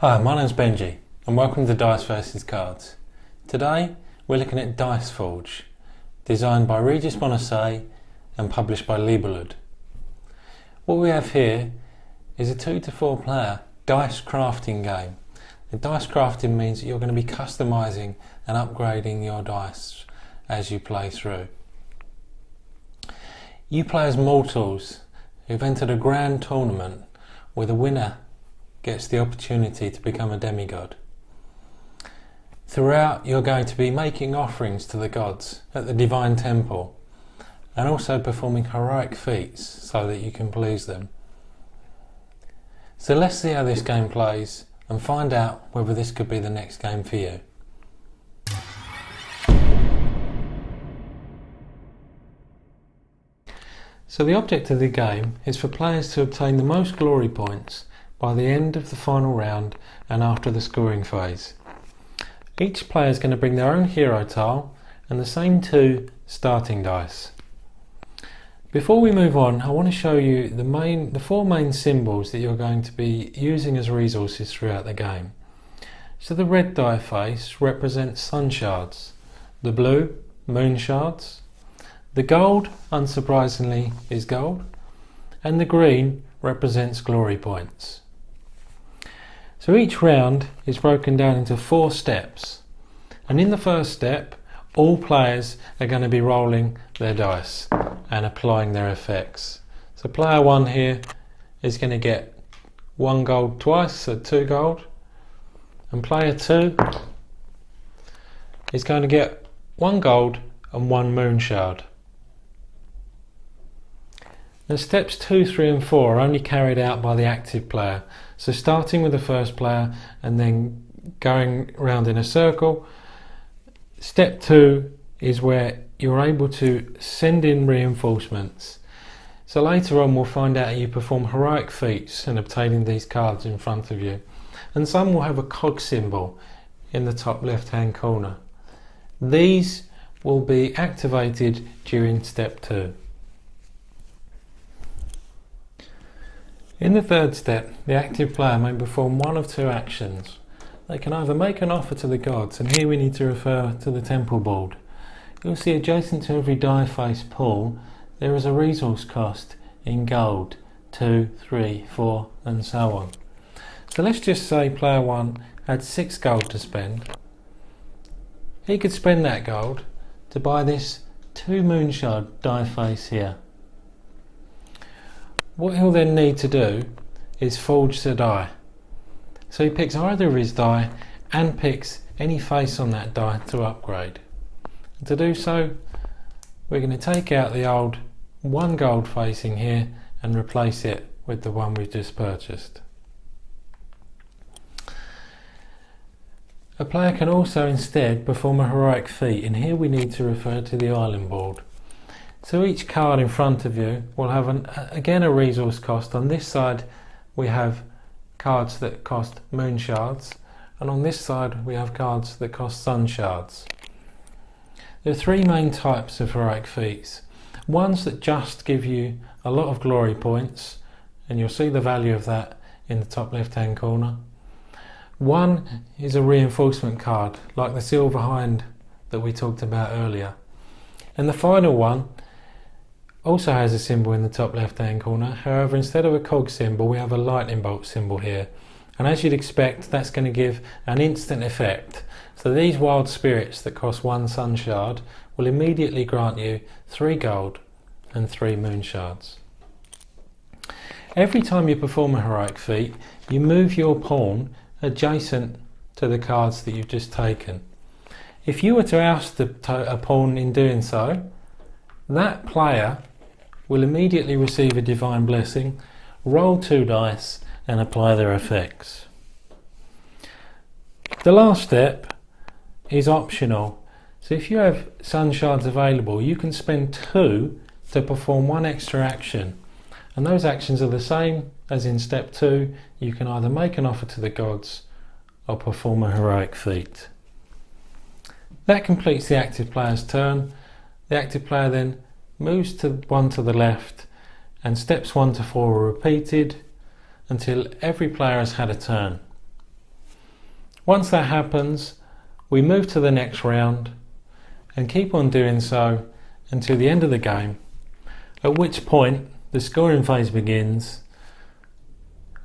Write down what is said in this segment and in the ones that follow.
Hi, my name's Benji and welcome to Dice vs Cards. Today we're looking at Dice Forge, designed by Regis Bonassé and published by Libellud. What we have here is a 2 to 4 player dice crafting game. The dice crafting means that you're going to be customising and upgrading your dice as you play through. You play as mortals who've entered a grand tournament where the winner gets the opportunity to become a demigod. Throughout, you're going to be making offerings to the gods at the Divine Temple and also performing heroic feats so that you can please them. So let's see how this game plays and find out whether this could be the next game for you. So the object of the game is for players to obtain the most glory points by the end of the final round and after the scoring phase. Each player is going to bring their own hero tile and the same 2 starting dice. Before we move on, I want to show you the 4 main symbols that you're going to be using as resources throughout the game. So the red die face represents sun shards, the blue moon shards, the gold, unsurprisingly, is gold, and the green represents glory points. So each round is broken down into 4 steps, and in the first step all players are going to be rolling their dice and applying their effects. So player 1 here is going to get 1 gold twice, so 2 gold, and player 2 is going to get 1 gold and 1 moon shard. Now steps 2, 3 and 4 are only carried out by the active player. So starting with the first player and then going around in a circle. Step 2 is where you're able to send in reinforcements. So later on we'll find out how you perform heroic feats in obtaining these cards in front of you. And some will have a cog symbol in the top left hand corner. These will be activated during step 2. In the third step, the active player may perform one of 2 actions. They can either make an offer to the gods, and here we need to refer to the temple board. You'll see adjacent to every die face pool, there is a resource cost in gold, 2, 3, 4 and so on. So let's just say player 1 had 6 gold to spend. He could spend that gold to buy this 2 moonshard die face here. What he'll then need to do is forge the die. So he picks either of his die and picks any face on that die to upgrade. And to do so, we're going to take out the old 1 gold facing here and replace it with the one we've just purchased. A player can also instead perform a heroic feat, and here we need to refer to the island board. So each card in front of you will have again a resource cost. On this side we have cards that cost moon shards, and on this side we have cards that cost sun shards. There are 3 main types of heroic feats. Ones that just give you a lot of glory points, and you'll see the value of that in the top left hand corner. One is a reinforcement card, like the silver hind that we talked about earlier. And the final one also has a symbol in the top left hand corner. However, instead of a cog symbol we have a lightning bolt symbol here, and as you'd expect that's going to give an instant effect. So these wild spirits that cost 1 sun shard will immediately grant you 3 gold and 3 moon shards. Every time you perform a heroic feat you move your pawn adjacent to the cards that you've just taken. If you were to oust a pawn in doing so, that player will immediately receive a divine blessing, roll 2 dice and apply their effects. The last step is optional. So if you have sun shards available, you can spend 2 to perform 1 extra action. And those actions are the same as in step 2. You can either make an offer to the gods or perform a heroic feat. That completes the active player's turn. The active player then moves to 1 to the left, and steps 1 to 4 are repeated until every player has had a turn. Once that happens, we move to the next round and keep on doing so until the end of the game, at which point the scoring phase begins.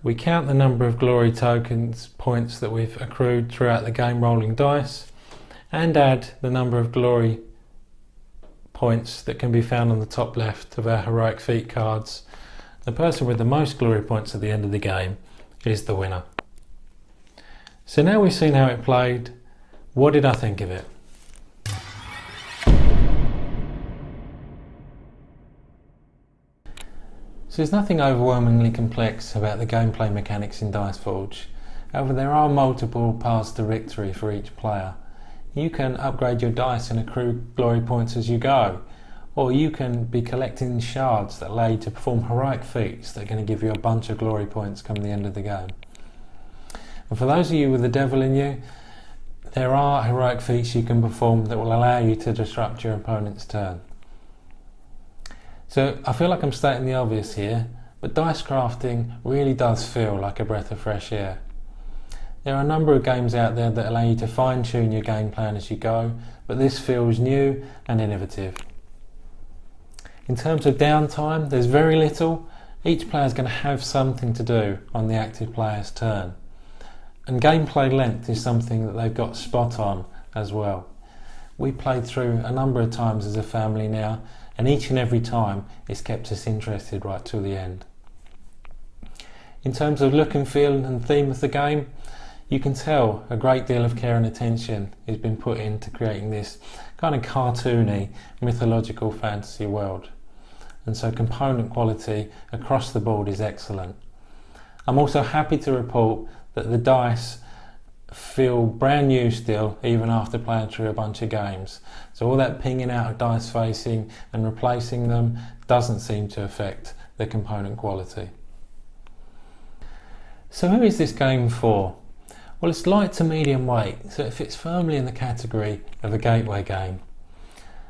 We count the number of glory tokens points that we've accrued throughout the game rolling dice and add the number of glory points that can be found on the top left of our heroic feat cards. The person with the most glory points at the end of the game is the winner. So now we've seen how it played, what did I think of it? So there's nothing overwhelmingly complex about the gameplay mechanics in Dice Forge. However, there are multiple paths to victory for each player. You can upgrade your dice and accrue glory points as you go, or you can be collecting shards that allow you to perform heroic feats that are going to give you a bunch of glory points come the end of the game. And for those of you with the devil in you, there are heroic feats you can perform that will allow you to disrupt your opponent's turn. So I feel like I'm stating the obvious here, but dice crafting really does feel like a breath of fresh air. There are a number of games out there that allow you to fine-tune your game plan as you go, but this feels new and innovative. In terms of downtime, there's very little. Each player is going to have something to do on the active player's turn. And gameplay length is something that they've got spot on as well. We played through a number of times as a family now, and each and every time it's kept us interested right till the end. In terms of look and feel and theme of the game, you can tell a great deal of care and attention has been put into creating this kind of cartoony, mythological fantasy world. And so component quality across the board is excellent. I'm also happy to report that the dice feel brand new still, even after playing through a bunch of games. So all that pinging out of dice facing and replacing them doesn't seem to affect the component quality. So who is this game for? Well, it's light to medium weight, so it fits firmly in the category of a gateway game.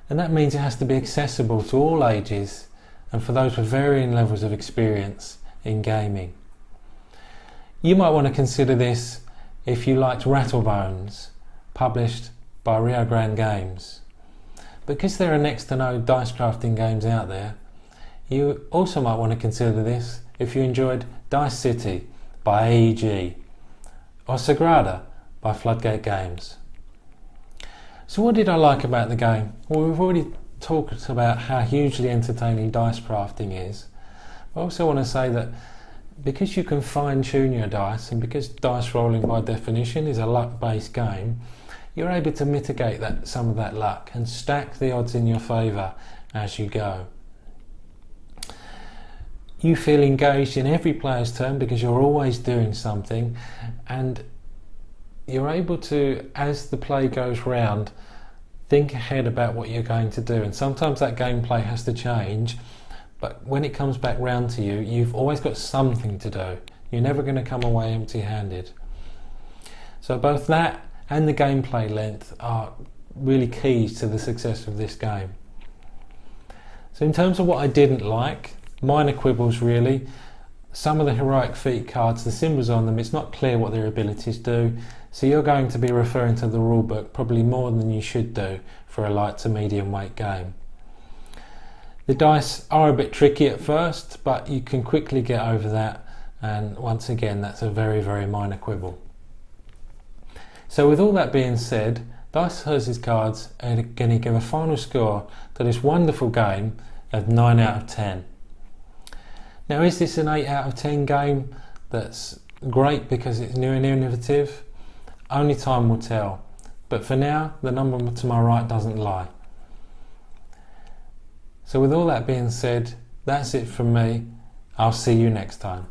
And that means it has to be accessible to all ages and for those with varying levels of experience in gaming. You might want to consider this if you liked Rattlebones, published by Rio Grande Games. Because there are next to no dice crafting games out there, you also might want to consider this if you enjoyed Dice City by AEG, or Sagrada by Floodgate Games. So what did I like about the game? Well, we've already talked about how hugely entertaining dice crafting is. I also want to say that because you can fine-tune your dice, and because dice rolling by definition is a luck-based game, you're able to mitigate some of that luck and stack the odds in your favour as you go. You feel engaged in every player's turn because you're always doing something, and you're able to, as the play goes round, think ahead about what you're going to do. And sometimes that gameplay has to change, but when it comes back round to you, you've always got something to do. You're never going to come away empty-handed. So both that and the gameplay length are really keys to the success of this game. So in terms of what I didn't like, minor quibbles really. Some of the heroic feat cards, the symbols on them, it's not clear what their abilities do, so you're going to be referring to the rulebook probably more than you should do for a light to medium weight game. The dice are a bit tricky at first, but you can quickly get over that, and once again that's a very, very minor quibble. So with all that being said, Dice Herses Cards are going to give a final score to this wonderful game of 9 out of 10. Now, is this an 8 out of 10 game that's great because it's new and innovative? Only time will tell. But for now, the number to my right doesn't lie. So with all that being said, that's it from me. I'll see you next time.